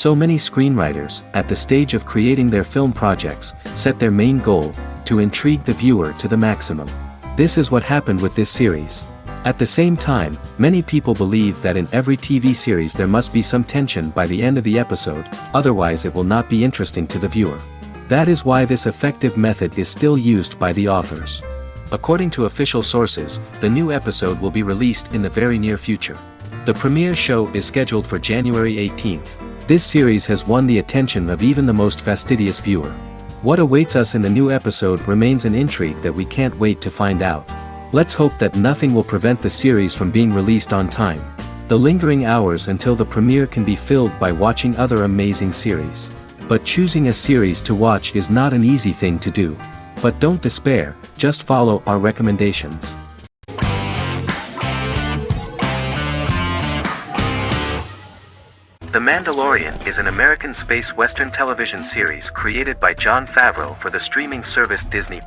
So many screenwriters, at the stage of creating their film projects, set their main goal, to intrigue the viewer to the maximum. This is what happened with this series. At the same time, many people believe that in every TV series there must be some tension by the end of the episode, otherwise it will not be interesting to the viewer. That is why this effective method is still used by the authors. According to official sources, the new episode will be released in the very near future. The premiere show is scheduled for January 18th. This series has won the attention of even the most fastidious viewer. What awaits us in the new episode remains an intrigue that we can't wait to find out. Let's hope that nothing will prevent the series from being released on time. The lingering hours until the premiere can be filled by watching other amazing series. But choosing a series to watch is not an easy thing to do. But don't despair, just follow our recommendations. The Mandalorian is an American space western television series created by Jon Favreau for the streaming service Disney+.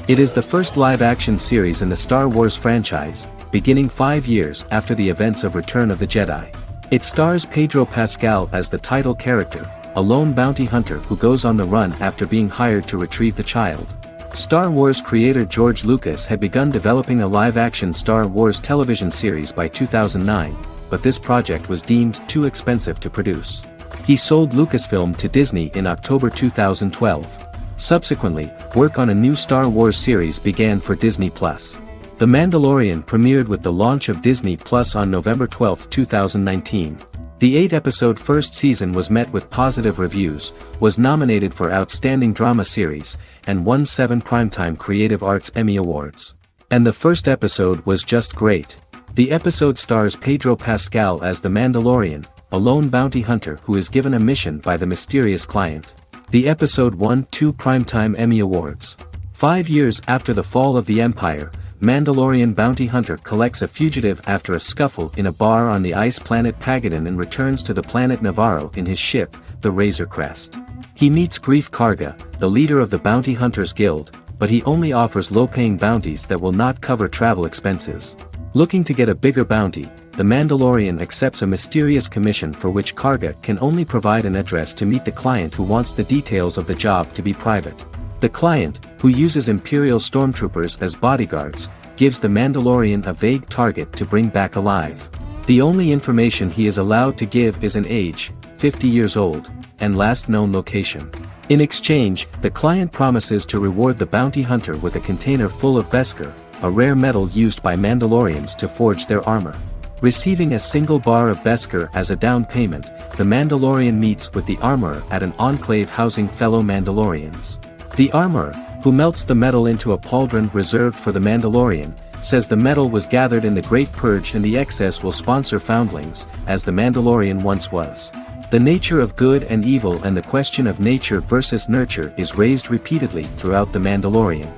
It is the first live-action series in the Star Wars franchise, beginning 5 years after the events of Return of the Jedi. It stars Pedro Pascal as the title character, a lone bounty hunter who goes on the run after being hired to retrieve the child. Star Wars creator George Lucas had begun developing a live-action Star Wars television series by 2009, but this project was deemed too expensive to produce. He sold Lucasfilm to Disney in October 2012. Subsequently, work on a new Star Wars series began for Disney+. The Mandalorian premiered with the launch of Disney+ on November 12, 2019. The 8-episode first season was met with positive reviews, was nominated for Outstanding Drama Series, and won 7 Primetime Creative Arts Emmy Awards. And the first episode was just great. The episode stars Pedro Pascal as the Mandalorian, a lone bounty hunter who is given a mission by the mysterious client. The episode won 2 Primetime Emmy Awards. 5 years after the fall of the Empire, Mandalorian bounty hunter collects a fugitive after a scuffle in a bar on the ice planet Pagadan and returns to the planet Navarro in his ship, the Razor Crest. He meets Grief Karga, the leader of the Bounty Hunters Guild, but he only offers low-paying bounties that will not cover travel expenses. Looking to get a bigger bounty, the Mandalorian accepts a mysterious commission for which Karga can only provide an address to meet the client who wants the details of the job to be private. The client, who uses Imperial stormtroopers as bodyguards, gives the Mandalorian a vague target to bring back alive. The only information he is allowed to give is an age, 50 years old, and last known location. In exchange, the client promises to reward the bounty hunter with a container full of Beskar, a rare metal used by Mandalorians to forge their armor. Receiving a single bar of Beskar as a down payment, the Mandalorian meets with the armorer at an enclave housing fellow Mandalorians. The armorer, who melts the metal into a pauldron reserved for the Mandalorian, says the metal was gathered in the Great Purge and the excess will sponsor foundlings, as the Mandalorian once was. The nature of good and evil and the question of nature versus nurture is raised repeatedly throughout the Mandalorian.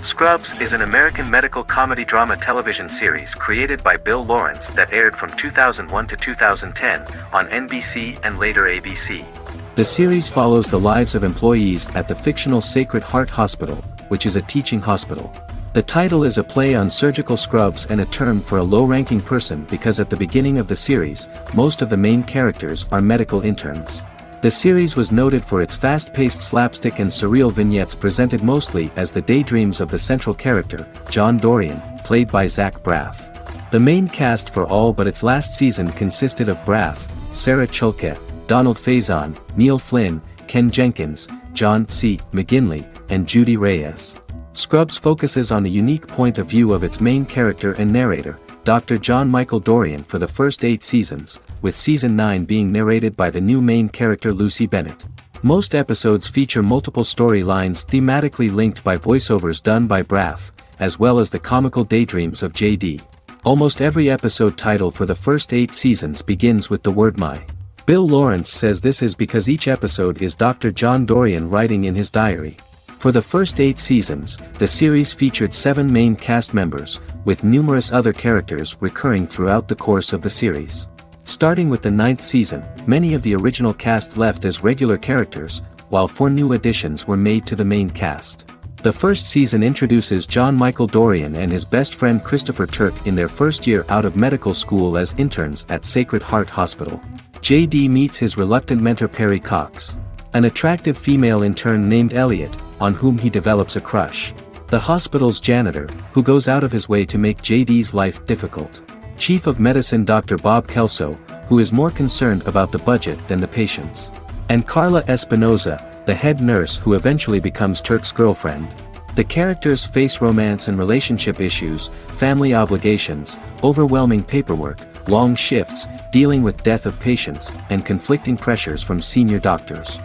Scrubs is an American medical comedy drama television series created by Bill Lawrence that aired from 2001 to 2010 on NBC and later ABC. The series follows the lives of employees at the fictional Sacred Heart Hospital, which is a teaching hospital. The title is a play on surgical scrubs and a term for a low-ranking person because at the beginning of the series, most of the main characters are medical interns. The series was noted for its fast-paced slapstick and surreal vignettes presented mostly as the daydreams of the central character, John Dorian, played by Zach Braff. The main cast for all but its last season consisted of Braff, Sarah Chalke, Donald Faison, Neil Flynn, Ken Jenkins, John C. McGinley, and Judy Reyes. Scrubs focuses on the unique point of view of its main character and narrator, Dr. John Michael Dorian for the first 8 seasons, with season 9 being narrated by the new main character Lucy Bennett. Most episodes feature multiple storylines thematically linked by voiceovers done by Braff, as well as the comical daydreams of JD. Almost every episode title for the first 8 seasons begins with the word my. Bill Lawrence says this is because each episode is Dr. John Dorian writing in his diary. For the first 8 seasons, the series featured 7 main cast members, with numerous other characters recurring throughout the course of the series. Starting with the 9th season, many of the original cast left as regular characters, while 4 new additions were made to the main cast. The first season introduces John Michael Dorian and his best friend Christopher Turk in their first year out of medical school as interns at Sacred Heart Hospital. JD meets his reluctant mentor Perry Cox, an attractive female intern named Elliot, on whom he develops a crush. The hospital's janitor, who goes out of his way to make JD's life difficult. Chief of Medicine Dr. Bob Kelso, who is more concerned about the budget than the patients. And Carla Espinoza, the head nurse who eventually becomes Turk's girlfriend. The characters face romance and relationship issues, family obligations, overwhelming paperwork, long shifts, dealing with death of patients, and conflicting pressures from senior doctors.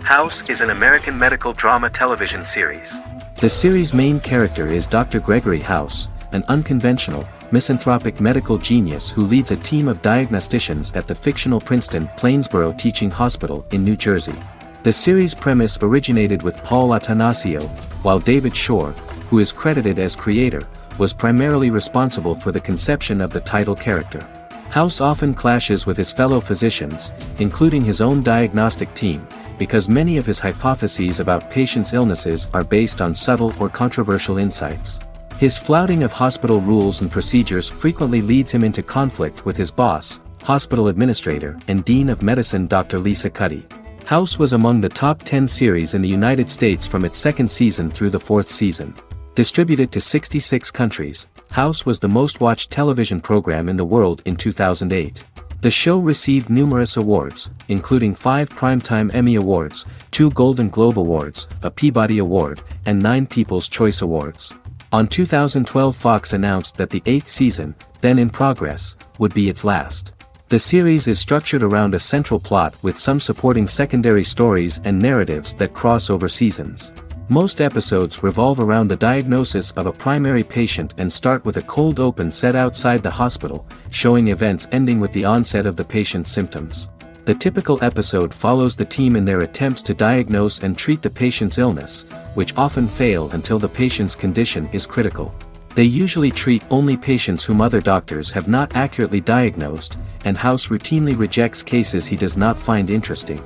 House is an American medical drama television series. The series' main character is Dr. Gregory House, an unconventional, misanthropic medical genius who leads a team of diagnosticians at the fictional Princeton Plainsboro Teaching Hospital in New Jersey. The series' premise originated with Paul Attanasio, while David Shore, who is credited as creator, was primarily responsible for the conception of the title character. House often clashes with his fellow physicians, including his own diagnostic team, because many of his hypotheses about patients' illnesses are based on subtle or controversial insights. His flouting of hospital rules and procedures frequently leads him into conflict with his boss, hospital administrator and dean of medicine Dr. Lisa Cuddy. House was among the top 10 series in the United States from its second season through the fourth season. Distributed to 66 countries, House was the most-watched television program in the world in 2008. The show received numerous awards, including 5 Primetime Emmy Awards, 2 Golden Globe Awards, a Peabody Award, and 9 People's Choice Awards. On 2012 Fox announced that the 8th season, then in progress, would be its last. The series is structured around a central plot with some supporting secondary stories and narratives that cross over seasons. Most episodes revolve around the diagnosis of a primary patient and start with a cold open set outside the hospital, showing events ending with the onset of the patient's symptoms. The typical episode follows the team in their attempts to diagnose and treat the patient's illness, which often fail until the patient's condition is critical. They usually treat only patients whom other doctors have not accurately diagnosed, and House routinely rejects cases he does not find interesting.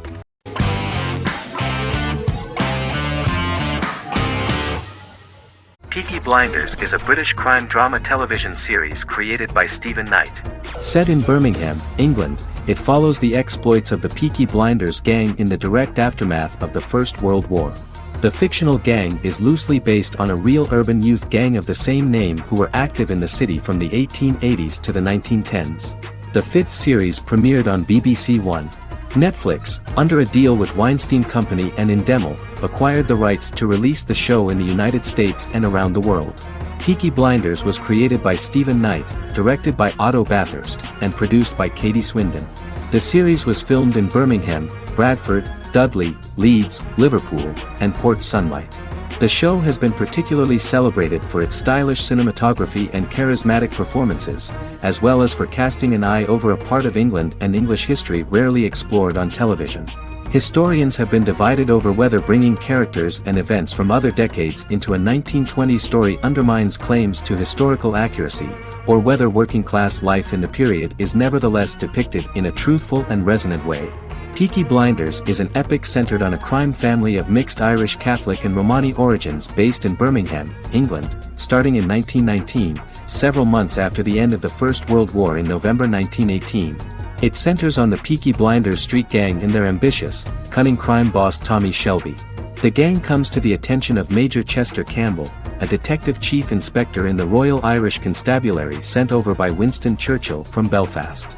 Peaky Blinders is a British crime drama television series created by Stephen Knight. Set in Birmingham, England, it follows the exploits of the Peaky Blinders gang in the direct aftermath of the First World War. The fictional gang is loosely based on a real urban youth gang of the same name who were active in the city from the 1880s to the 1910s. The 5th series premiered on BBC One. Netflix, under a deal with Weinstein Company and Endemol, acquired the rights to release the show in the United States and around the world. Peaky Blinders was created by Stephen Knight, directed by Otto Bathurst, and produced by Katie Swindon. The series was filmed in Birmingham, Bradford, Dudley, Leeds, Liverpool, and Port Sunlight. The show has been particularly celebrated for its stylish cinematography and charismatic performances, as well as for casting an eye over a part of England and English history rarely explored on television. Historians have been divided over whether bringing characters and events from other decades into a 1920s story undermines claims to historical accuracy, or whether working-class life in the period is nevertheless depicted in a truthful and resonant way. Peaky Blinders is an epic centered on a crime family of mixed Irish Catholic and Romani origins based in Birmingham, England, starting in 1919, several months after the end of the First World War in November 1918. It centers on the Peaky Blinders street gang and their ambitious, cunning crime boss Tommy Shelby. The gang comes to the attention of Major Chester Campbell, a detective chief inspector in the Royal Irish Constabulary sent over by Winston Churchill from Belfast.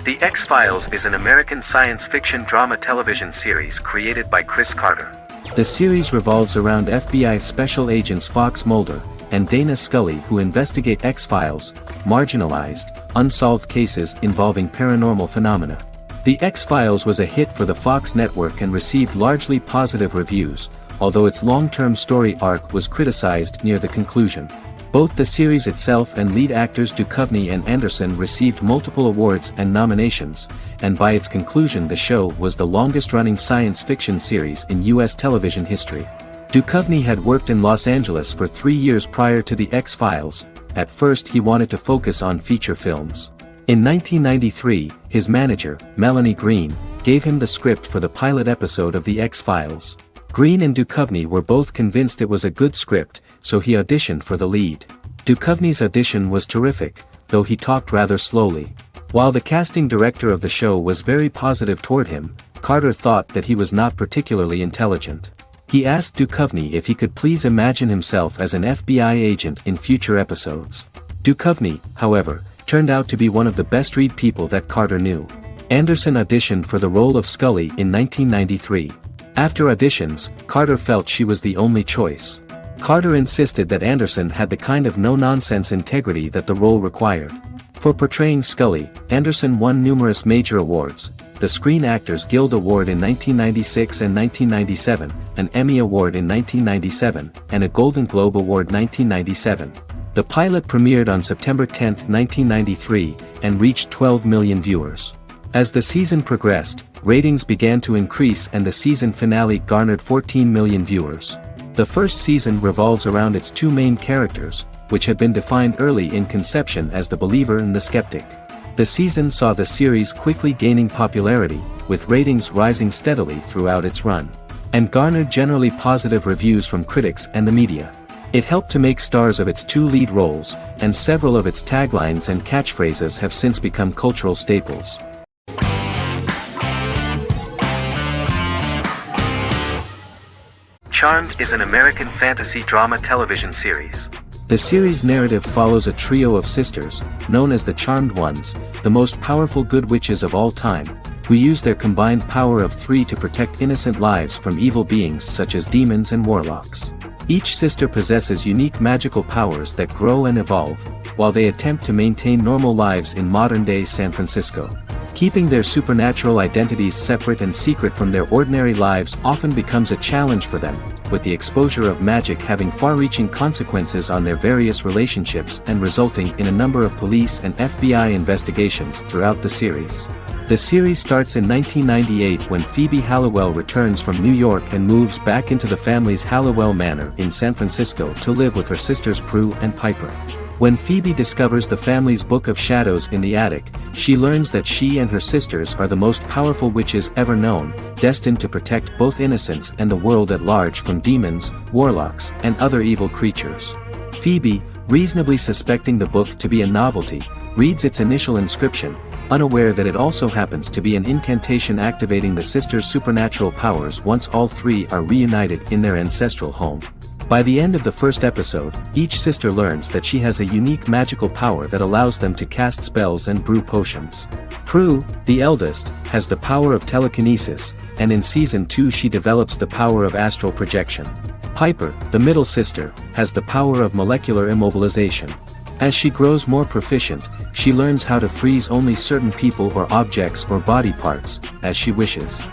The X-Files is an American science fiction drama television series created by Chris Carter. The series revolves around FBI Special Agents Fox Mulder and Dana Scully who investigate X-Files, marginalized, unsolved cases involving paranormal phenomena. The X-Files was a hit for the Fox network and received largely positive reviews, although its long-term story arc was criticized near the conclusion. Both the series itself and lead actors Duchovny and Anderson received multiple awards and nominations, and by its conclusion the show was the longest-running science fiction series in U.S. television history. Duchovny had worked in Los Angeles for 3 years prior to The X-Files, at first he wanted to focus on feature films. In 1993, his manager, Melanie Green, gave him the script for the pilot episode of The X-Files. Green and Duchovny were both convinced it was a good script, so he auditioned for the lead. Duchovny's audition was terrific, though he talked rather slowly. While the casting director of the show was very positive toward him, Carter thought that he was not particularly intelligent. He asked Duchovny if he could please imagine himself as an FBI agent in future episodes. Duchovny, however, turned out to be one of the best-read people that Carter knew. Anderson auditioned for the role of Scully in 1993. After auditions, Carter felt she was the only choice. Carter insisted that Anderson had the kind of no-nonsense integrity that the role required. For portraying Scully, Anderson won numerous major awards, the Screen Actors Guild Award in 1996 and 1997, an Emmy Award in 1997, and a Golden Globe Award 1997. The pilot premiered on September 10, 1993, and reached 12 million viewers. As the season progressed, ratings began to increase and the season finale garnered 14 million viewers. The first season revolves around its two main characters, which had been defined early in conception as the believer and the skeptic. The season saw the series quickly gaining popularity, with ratings rising steadily throughout its run, and garnered generally positive reviews from critics and the media. It helped to make stars of its two lead roles, and several of its taglines and catchphrases have since become cultural staples. Charmed is an American fantasy drama television series. The series' narrative follows a trio of sisters, known as the Charmed Ones, the most powerful good witches of all time, who use their combined power of three to protect innocent lives from evil beings such as demons and warlocks. Each sister possesses unique magical powers that grow and evolve, while they attempt to maintain normal lives in modern-day San Francisco. Keeping their supernatural identities separate and secret from their ordinary lives often becomes a challenge for them, with the exposure of magic having far-reaching consequences on their various relationships and resulting in a number of police and FBI investigations throughout the series. The series starts in 1998 when Phoebe Halliwell returns from New York and moves back into the family's Halliwell Manor in San Francisco to live with her sisters Prue and Piper. When Phoebe discovers the family's Book of Shadows in the attic, she learns that she and her sisters are the most powerful witches ever known, destined to protect both innocents and the world at large from demons, warlocks, and other evil creatures. Phoebe, reasonably suspecting the book to be a novelty, reads its initial inscription, unaware that it also happens to be an incantation activating the sisters' supernatural powers once all three are reunited in their ancestral home. By the end of the first episode, each sister learns that she has a unique magical power that allows them to cast spells and brew potions. Prue, the eldest, has the power of telekinesis, and in Season 2 she develops the power of astral projection. Piper, the middle sister, has the power of molecular immobilization. As she grows more proficient, she learns how to freeze only certain people or objects or body parts, as she wishes.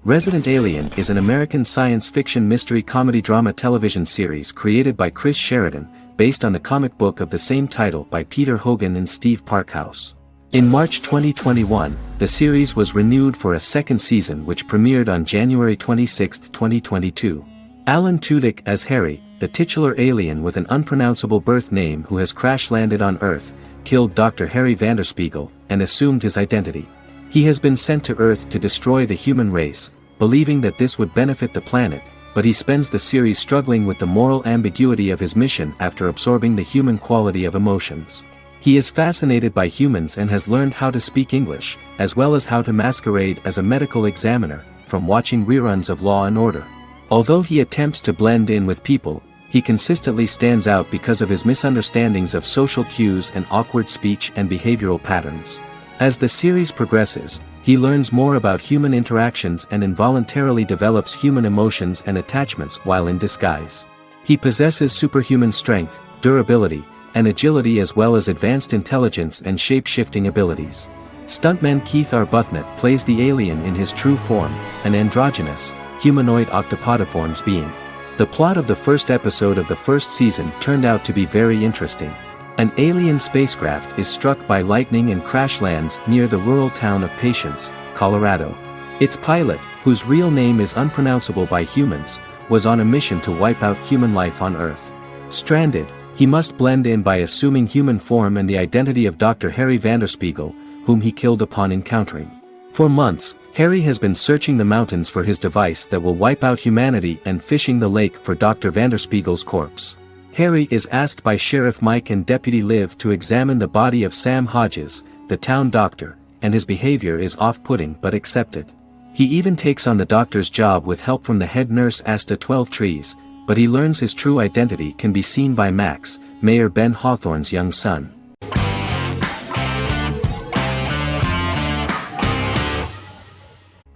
Resident Alien is an American science fiction mystery comedy drama television series created by Chris Sheridan, based on the comic book of the same title by Peter Hogan and Steve Parkhouse. In March 2021, the series was renewed for a second season which premiered on January 26, 2022. Alan Tudyk as Harry, the titular alien with an unpronounceable birth name who has crash-landed on Earth, killed Dr. Harry Vanderspiegel, and assumed his identity. He has been sent to Earth to destroy the human race, believing that this would benefit the planet, but he spends the series struggling with the moral ambiguity of his mission after absorbing the human quality of emotions. He is fascinated by humans and has learned how to speak English, as well as how to masquerade as a medical examiner, from watching reruns of Law and Order. Although he attempts to blend in with people, he consistently stands out because of his misunderstandings of social cues and awkward speech and behavioral patterns. As the series progresses, he learns more about human interactions and involuntarily develops human emotions and attachments while in disguise. He possesses superhuman strength, durability, and agility as well as advanced intelligence and shape-shifting abilities. Stuntman Keith Arbuthnot plays the alien in his true form, an androgynous, humanoid octopodiforms being. The plot of the first episode of the first season turned out to be very interesting. An alien spacecraft is struck by lightning and crash lands near the rural town of Patience, Colorado. Its pilot, whose real name is unpronounceable by humans, was on a mission to wipe out human life on Earth. Stranded, he must blend in by assuming human form and the identity of Dr. Harry Vanderspiegel, whom he killed upon encountering. For months, Harry has been searching the mountains for his device that will wipe out humanity and fishing the lake for Dr. Vanderspiegel's corpse. Harry is asked by Sheriff Mike and Deputy Liv to examine the body of Sam Hodges, the town doctor, and his behavior is off-putting but accepted. He even takes on the doctor's job with help from the head nurse Asta 12 Trees, but he learns his true identity can be seen by Max, Mayor Ben Hawthorne's young son.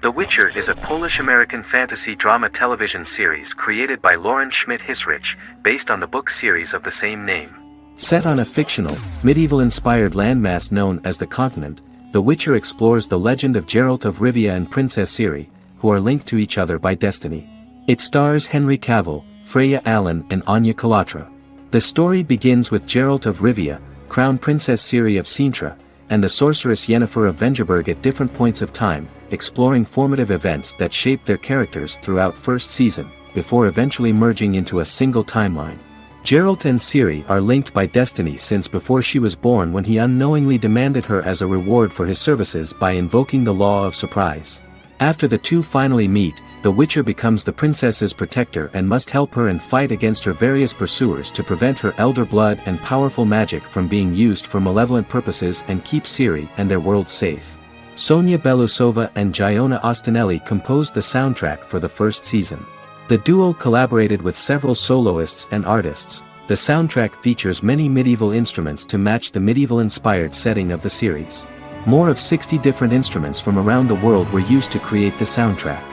The Witcher is a Polish-American fantasy drama television series created by Lauren Schmidt-Hissrich, based on the book series of the same name. Set on a fictional, medieval-inspired landmass known as the Continent, The Witcher explores the legend of Geralt of Rivia and Princess Ciri, who are linked to each other by destiny. It stars Henry Cavill, Freya Allan and Anya Kalatra. The story begins with Geralt of Rivia, Crown Princess Ciri of Sintra, and the sorceress Yennefer of Vengerberg at different points of time, exploring formative events that shape their characters throughout first season, before eventually merging into a single timeline. Geralt and Ciri are linked by destiny since before she was born, when he unknowingly demanded her as a reward for his services by invoking the law of surprise. After the two finally meet, the Witcher becomes the princess's protector and must help her and fight against her various pursuers to prevent her elder blood and powerful magic from being used for malevolent purposes and keep Ciri and their world safe. Sonia Belousova and Giona Ostinelli composed the soundtrack for the first season. The duo collaborated with several soloists and artists. The soundtrack features many medieval instruments to match the medieval-inspired setting of the series. More of 60 different instruments from around the world were used to create the soundtrack.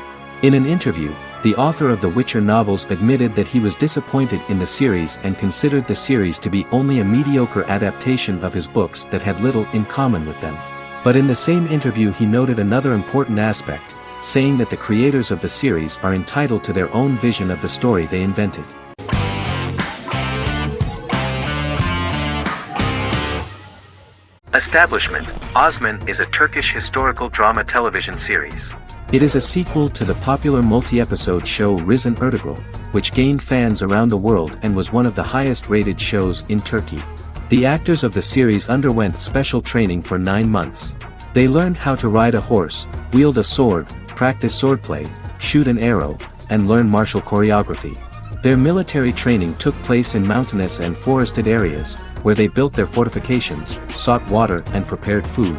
In an interview, the author of the Witcher novels admitted that he was disappointed in the series and considered the series to be only a mediocre adaptation of his books that had little in common with them. But in the same interview he noted another important aspect, saying that the creators of the series are entitled to their own vision of the story they invented. Establishment: Osman is a Turkish historical drama television series. It is a sequel to the popular multi-episode show Risen Ertugrul, which gained fans around the world and was one of the highest-rated shows in Turkey. The actors of the series underwent special training for 9 months. They learned how to ride a horse, wield a sword, practice swordplay, shoot an arrow, and learn martial choreography. Their military training took place in mountainous and forested areas, where they built their fortifications, sought water and prepared food.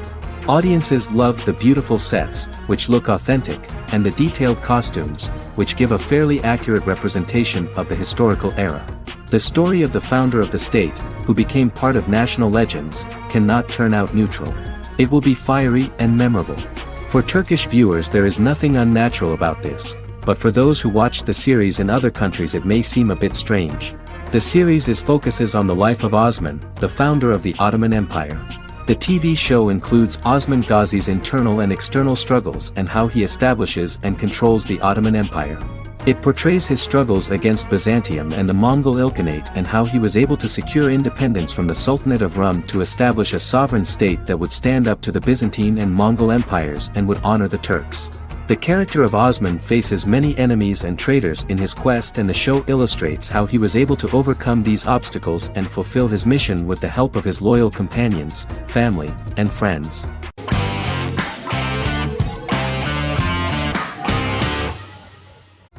Audiences loved the beautiful sets, which look authentic, and the detailed costumes, which give a fairly accurate representation of the historical era. The story of the founder of the state, who became part of national legends, cannot turn out neutral. It will be fiery and memorable. For Turkish viewers there is nothing unnatural about this, but for those who watched the series in other countries it may seem a bit strange. The series focuses on the life of Osman, the founder of the Ottoman Empire. The TV show includes Osman Ghazi's internal and external struggles and how he establishes and controls the Ottoman Empire. It portrays his struggles against Byzantium and the Mongol Ilkhanate and how he was able to secure independence from the Sultanate of Rum to establish a sovereign state that would stand up to the Byzantine and Mongol empires and would honor the Turks. The character of Osman faces many enemies and traitors in his quest, and the show illustrates how he was able to overcome these obstacles and fulfill his mission with the help of his loyal companions, family, and friends.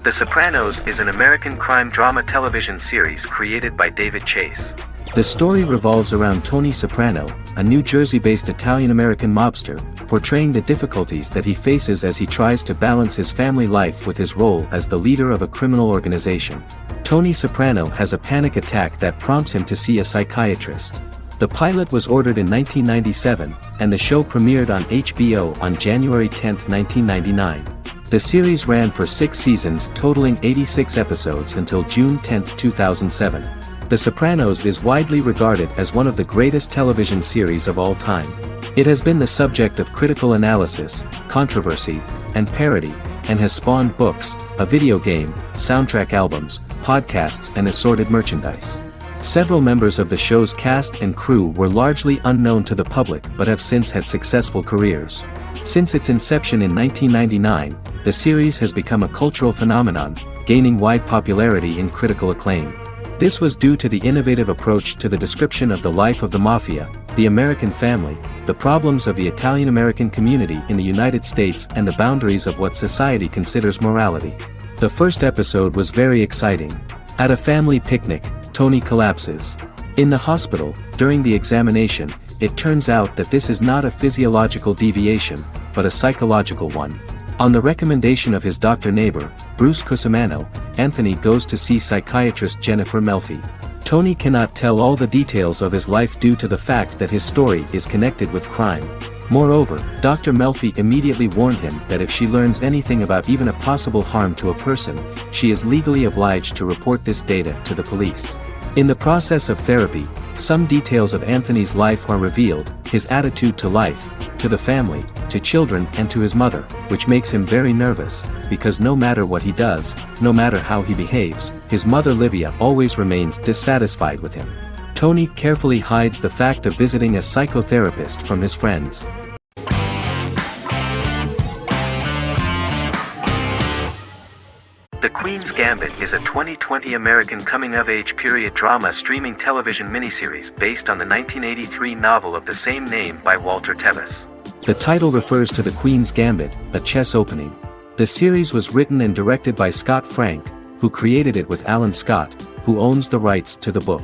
The Sopranos is an American crime drama television series created by David Chase. The story revolves around Tony Soprano, a New Jersey-based Italian-American mobster, portraying the difficulties that he faces as he tries to balance his family life with his role as the leader of a criminal organization. Tony Soprano has a panic attack that prompts him to see a psychiatrist. The pilot was ordered in 1997, and the show premiered on HBO on January 10, 1999. The series ran for 6 seasons totaling 86 episodes until June 10, 2007. The Sopranos is widely regarded as one of the greatest television series of all time. It has been the subject of critical analysis, controversy, and parody, and has spawned books, a video game, soundtrack albums, podcasts and assorted merchandise. Several members of the show's cast and crew were largely unknown to the public but have since had successful careers. Since its inception in 1999, the series has become a cultural phenomenon, gaining wide popularity and critical acclaim. This was due to the innovative approach to the description of the life of the mafia, the American family, the problems of the Italian-American community in the United States and the boundaries of what society considers morality. The first episode was very exciting. At a family picnic, Tony collapses. In the hospital, during the examination, it turns out that this is not a physiological deviation, but a psychological one. On the recommendation of his doctor neighbor, Bruce Cusimano, Anthony goes to see psychiatrist Jennifer Melfi. Tony cannot tell all the details of his life due to the fact that his story is connected with crime. Moreover, Dr. Melfi immediately warned him that if she learns anything about even a possible harm to a person, she is legally obliged to report this data to the police. In the process of therapy, some details of Anthony's life are revealed, his attitude to life, to the family, to children and to his mother, which makes him very nervous, because no matter what he does, no matter how he behaves, his mother Livia always remains dissatisfied with him. Tony carefully hides the fact of visiting a psychotherapist from his friends. The Queen's Gambit is a 2020 American coming-of-age period drama streaming television miniseries based on the 1983 novel of the same name by Walter Tevis. The title refers to the Queen's Gambit, a chess opening. The series was written and directed by Scott Frank, who created it with Alan Scott, who owns the rights to the book.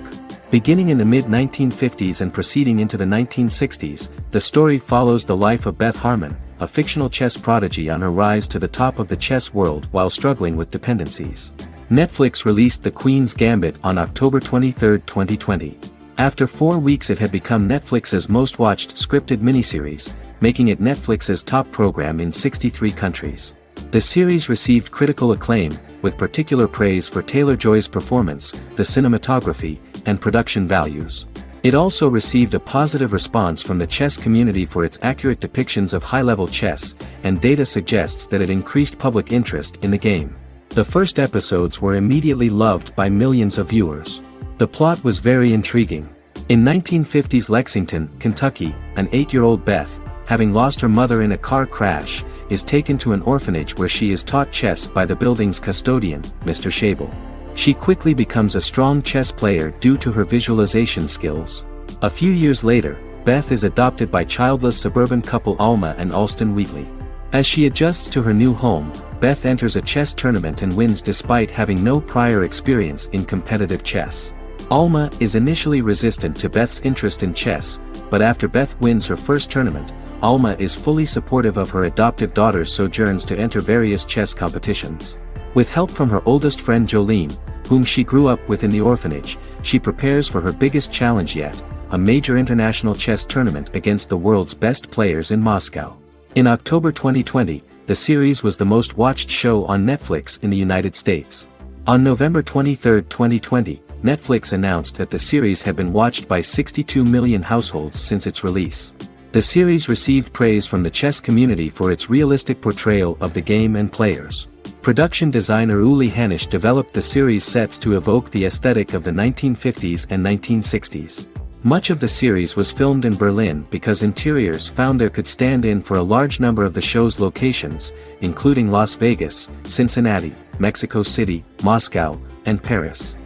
Beginning in the mid-1950s and proceeding into the 1960s, the story follows the life of Beth Harmon, a fictional chess prodigy on her rise to the top of the chess world while struggling with dependencies. Netflix released The Queen's Gambit on October 23, 2020. After 4 weeks it had become Netflix's most watched scripted miniseries, making it Netflix's top program in 63 countries. The series received critical acclaim, with particular praise for Taylor-Joy's performance, the cinematography, and production values. It also received a positive response from the chess community for its accurate depictions of high-level chess, and data suggests that it increased public interest in the game. The first episodes were immediately loved by millions of viewers. The plot was very intriguing. In 1950s Lexington, Kentucky, an 8-year-old Beth, having lost her mother in a car crash, is taken to an orphanage where she is taught chess by the building's custodian, Mr. Schabel. She quickly becomes a strong chess player due to her visualization skills. A few years later, Beth is adopted by childless suburban couple Alma and Alston Wheatley. As she adjusts to her new home, Beth enters a chess tournament and wins despite having no prior experience in competitive chess. Alma is initially resistant to Beth's interest in chess, but after Beth wins her first tournament, Alma is fully supportive of her adoptive daughter's sojourns to enter various chess competitions. With help from her oldest friend Jolene, whom she grew up with in the orphanage, she prepares for her biggest challenge yet, a major international chess tournament against the world's best players in Moscow. In October 2020, the series was the most watched show on Netflix in the United States. On November 23, 2020, Netflix announced that the series had been watched by 62 million households since its release. The series received praise from the chess community for its realistic portrayal of the game and players. Production designer Uli Hanisch developed the series sets to evoke the aesthetic of the 1950s and 1960s. Much of the series was filmed in Berlin because interiors found there could stand in for a large number of the show's locations, including Las Vegas, Cincinnati, Mexico City, Moscow, and Paris.